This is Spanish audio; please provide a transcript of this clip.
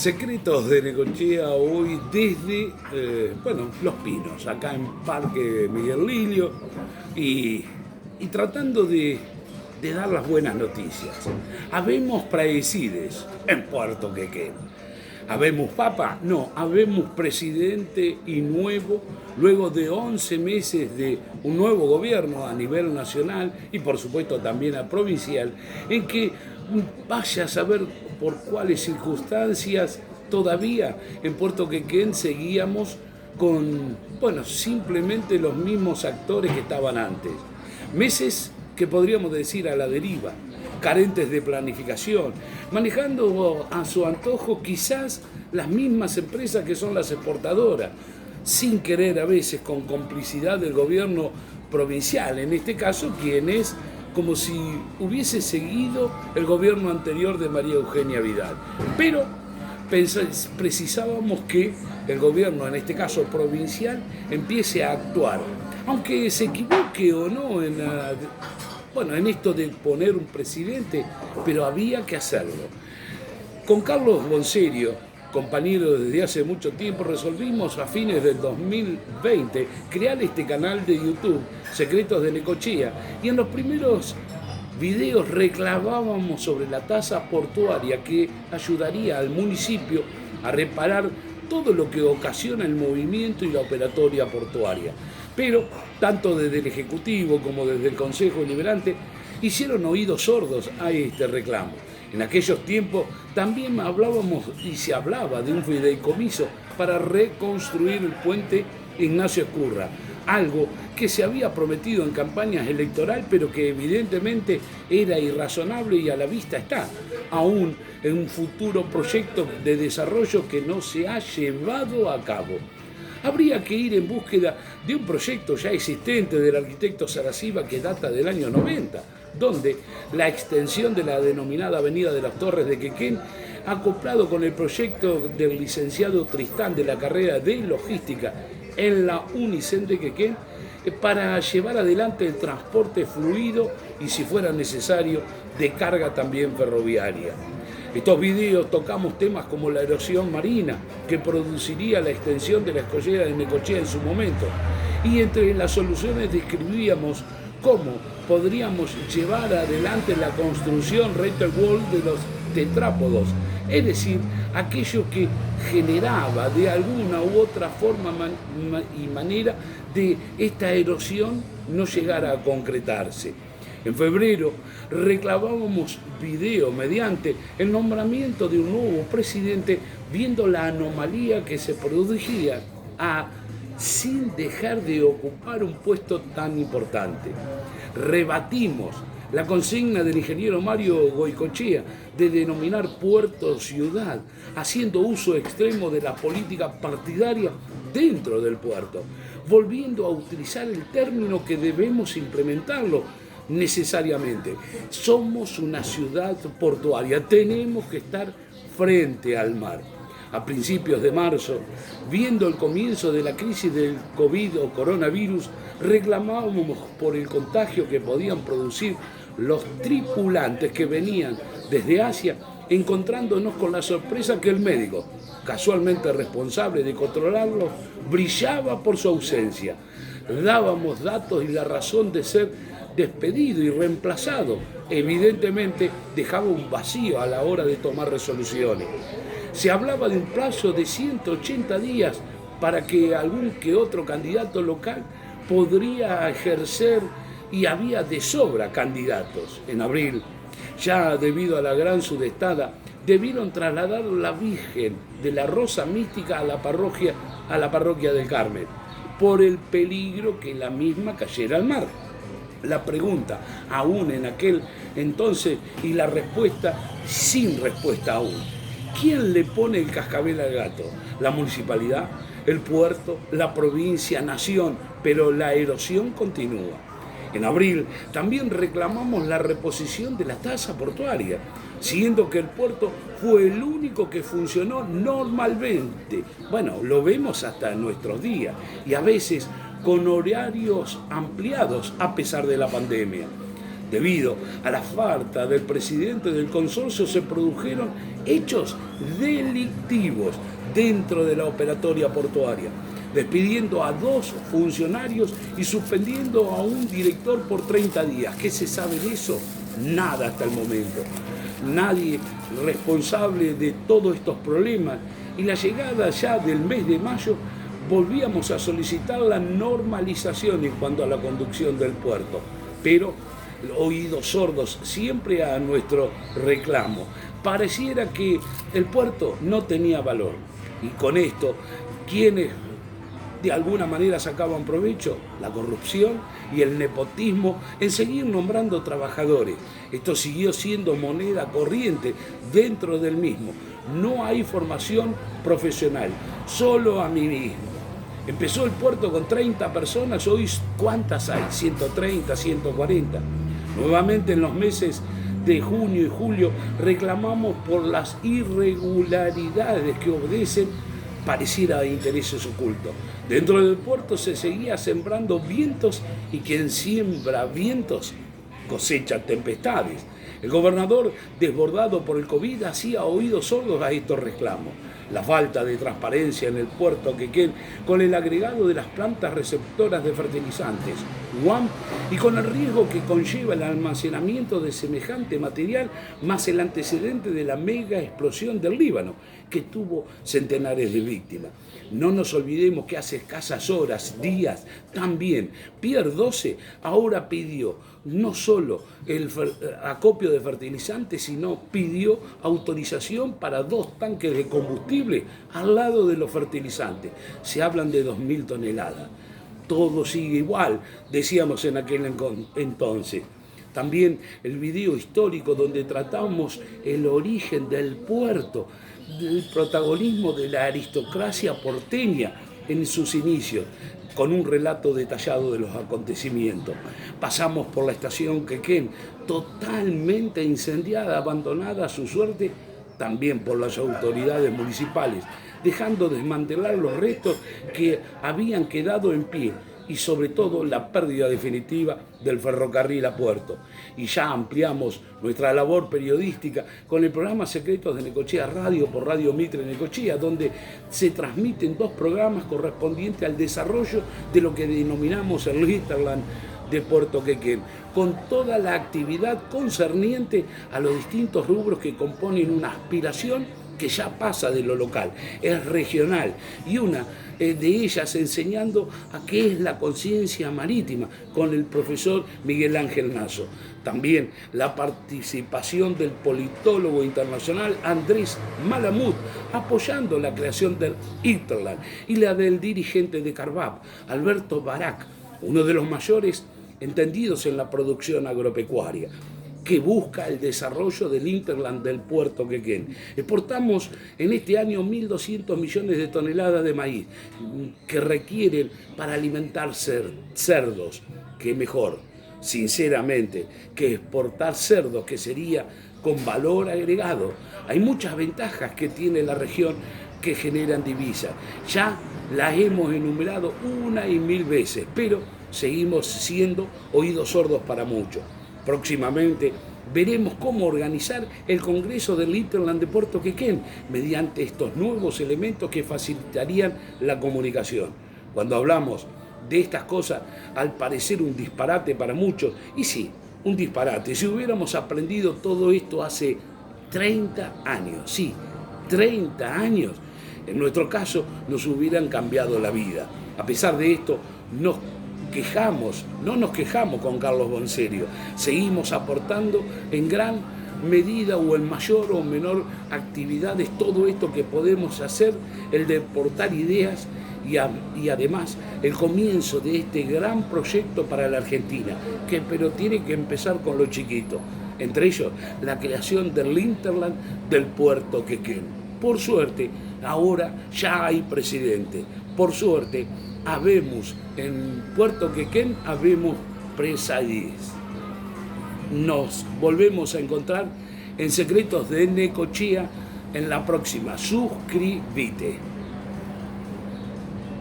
Secretos de Necochea hoy desde, Los Pinos, acá en Parque Miguel Lillo y tratando de dar las buenas noticias. Habemos praesides en Puerto Quequén. ¿Habemos papa? No, habemos presidente y nuevo, luego de 11 meses de un nuevo gobierno a nivel nacional y por supuesto también a provincial, en que vaya a saber por cuáles circunstancias todavía en Puerto Quequén seguíamos con, simplemente los mismos actores que estaban antes. Meses que podríamos decir a la deriva, carentes de planificación, manejando a su antojo quizás las mismas empresas que son las exportadoras, sin querer a veces con complicidad del gobierno provincial, en este caso quien es como si hubiese seguido el gobierno anterior de María Eugenia Vidal. Pero precisábamos que el gobierno, en este caso provincial, empiece a actuar, aunque se equivoque o no en esto de poner un presidente, pero había que hacerlo. Con Carlos Bonserio, compañero desde hace mucho tiempo, resolvimos a fines del 2020 crear este canal de YouTube, Secretos de Necochea, y en los primeros videos reclamábamos sobre la tasa portuaria que ayudaría al municipio a reparar todo lo que ocasiona el movimiento y la operatoria portuaria. Pero tanto desde el Ejecutivo como desde el Consejo Deliberante hicieron oídos sordos a este reclamo. En aquellos tiempos también hablábamos y se hablaba de un fideicomiso para reconstruir el puente Ignacio Ezcurra, algo que se había prometido en campañas electorales, pero que evidentemente era irrazonable y a la vista está, aún en un futuro proyecto de desarrollo que no se ha llevado a cabo. Habría que ir en búsqueda de un proyecto ya existente del arquitecto Saracima que data del año 90, donde la extensión de la denominada Avenida de las Torres de Quequén, acoplado con el proyecto del licenciado Tristán de la carrera de Logística en la Unicen de Quequén, para llevar adelante el transporte fluido y, si fuera necesario, de carga también ferroviaria. Estos videos tocamos temas como la erosión marina, que produciría la extensión de la escollera de Necochea en su momento. Y entre las soluciones describíamos cómo podríamos llevar adelante la construcción Reiter Wall de los tetrápodos, es decir, aquello que generaba de alguna u otra forma y manera de esta erosión no llegara a concretarse. En febrero reclamábamos video mediante el nombramiento de un nuevo presidente, viendo la anomalía que se producía sin dejar de ocupar un puesto tan importante. Rebatimos la consigna del ingeniero Mario Goicoechea de denominar puerto ciudad, haciendo uso extremo de la política partidaria dentro del puerto, volviendo a utilizar el término que debemos implementarlo necesariamente. Somos una ciudad portuaria, tenemos que estar frente al mar. A principios de marzo, viendo el comienzo de la crisis del COVID o coronavirus, reclamábamos por el contagio que podían producir los tripulantes que venían desde Asia, encontrándonos con la sorpresa que el médico, casualmente responsable de controlarlos, brillaba por su ausencia. Dábamos datos y la razón de ser despedido y reemplazado. Evidentemente dejaba un vacío a la hora de tomar resoluciones. Se hablaba de un plazo de 180 días para que algún que otro candidato local podría ejercer, y había de sobra candidatos. En abril, ya debido a la gran sudestada, debieron trasladar la Virgen de la Rosa Mística a la parroquia del Carmen, por el peligro que la misma cayera al mar. La pregunta aún en aquel entonces y la respuesta sin respuesta aún. ¿Quién le pone el cascabel al gato? ¿La municipalidad? ¿El puerto? ¿La provincia? ¿Nación? Pero la erosión continúa. En abril también reclamamos la reposición de la tasa portuaria, siendo que el puerto fue el único que funcionó normalmente. Bueno, lo vemos hasta nuestros días y a veces con horarios ampliados a pesar de la pandemia. Debido a la falta del presidente del consorcio se produjeron hechos delictivos dentro de la operatoria portuaria, despidiendo a 2 funcionarios y suspendiendo a un director por 30 días. ¿Qué se sabe de eso? Nada hasta el momento. Nadie responsable de todos estos problemas. Y la llegada ya del mes de mayo volvíamos a solicitar la normalización en cuanto a la conducción del puerto, pero oídos sordos siempre a nuestro reclamo. Pareciera que el puerto no tenía valor, y con esto, ¿quiénes de alguna manera sacaban provecho? La corrupción y el nepotismo en seguir nombrando trabajadores. Esto siguió siendo moneda corriente dentro del mismo. No hay formación profesional, solo a mí mismo. Empezó el puerto con 30 personas, hoy ¿cuántas hay? 130, 140. Nuevamente en los meses de junio y julio reclamamos por las irregularidades que obedecen pareciera de intereses ocultos. Dentro del puerto se seguía sembrando vientos y quien siembra vientos cosecha tempestades. El gobernador, desbordado por el COVID, hacía oídos sordos a estos reclamos. La falta de transparencia en el puerto Quequén, con el agregado de las plantas receptoras de fertilizantes, UAM, y con el riesgo que conlleva el almacenamiento de semejante material, más el antecedente de la mega explosión del Líbano, que tuvo centenares de víctimas. No nos olvidemos que hace escasas horas, días, también Pier 12 ahora pidió no solo el acopio de fertilizantes, sino pidió autorización para 2 tanques de combustible al lado de los fertilizantes. Se hablan de 2.000 toneladas. Todo sigue igual, decíamos en aquel entonces. También el video histórico donde tratamos el origen del puerto, el protagonismo de la aristocracia porteña en sus inicios, con un relato detallado de los acontecimientos. Pasamos por la estación Quequén, totalmente incendiada, abandonada a su suerte, también por las autoridades municipales, dejando desmantelar los restos que habían quedado en pie, y sobre todo la pérdida definitiva del ferrocarril a puerto. Y ya ampliamos nuestra labor periodística con el programa Secretos de Necochea Radio por Radio Mitre Necochea, donde se transmiten 2 programas correspondientes al desarrollo de lo que denominamos el hinterland de Puerto Quequén, con toda la actividad concerniente a los distintos rubros que componen una aspiración que ya pasa de lo local, es regional, y una de ellas enseñando a qué es la conciencia marítima con el profesor Miguel Ángel Nasso. También la participación del politólogo internacional Andrés Malamud, apoyando la creación del hinterland, y la del dirigente de Carvap, Alberto Barak, uno de los mayores entendidos en la producción agropecuaria, que busca el desarrollo del hinterland del puerto Quequén. Exportamos en este año 1.200 millones de toneladas de maíz que requieren para alimentar cerdos. ¿Qué mejor, sinceramente, que exportar cerdos, que sería con valor agregado? Hay muchas ventajas que tiene la región que generan divisas. Ya las hemos enumerado 1 y 1000 veces, pero seguimos siendo oídos sordos para muchos. Próximamente veremos cómo organizar el Congreso del hinterland de Puerto Quequén mediante estos nuevos elementos que facilitarían la comunicación. Cuando hablamos de estas cosas, al parecer un disparate para muchos, y sí, un disparate. Si hubiéramos aprendido todo esto hace 30 años, sí, 30 años, en nuestro caso nos hubieran cambiado la vida. A pesar de esto, no nos quejamos con Carlos Bonserio, seguimos aportando en gran medida o en mayor o menor actividades todo esto que podemos hacer, el de aportar ideas y además el comienzo de este gran proyecto para la Argentina, pero tiene que empezar con lo chiquito, entre ellos la creación del hinterland del puerto Quequén. Por suerte, ahora ya hay presidente, por suerte, habemos en Puerto Quequén, habemos presidentes. Nos volvemos a encontrar en Secretos de Necochea en la próxima. Suscríbete.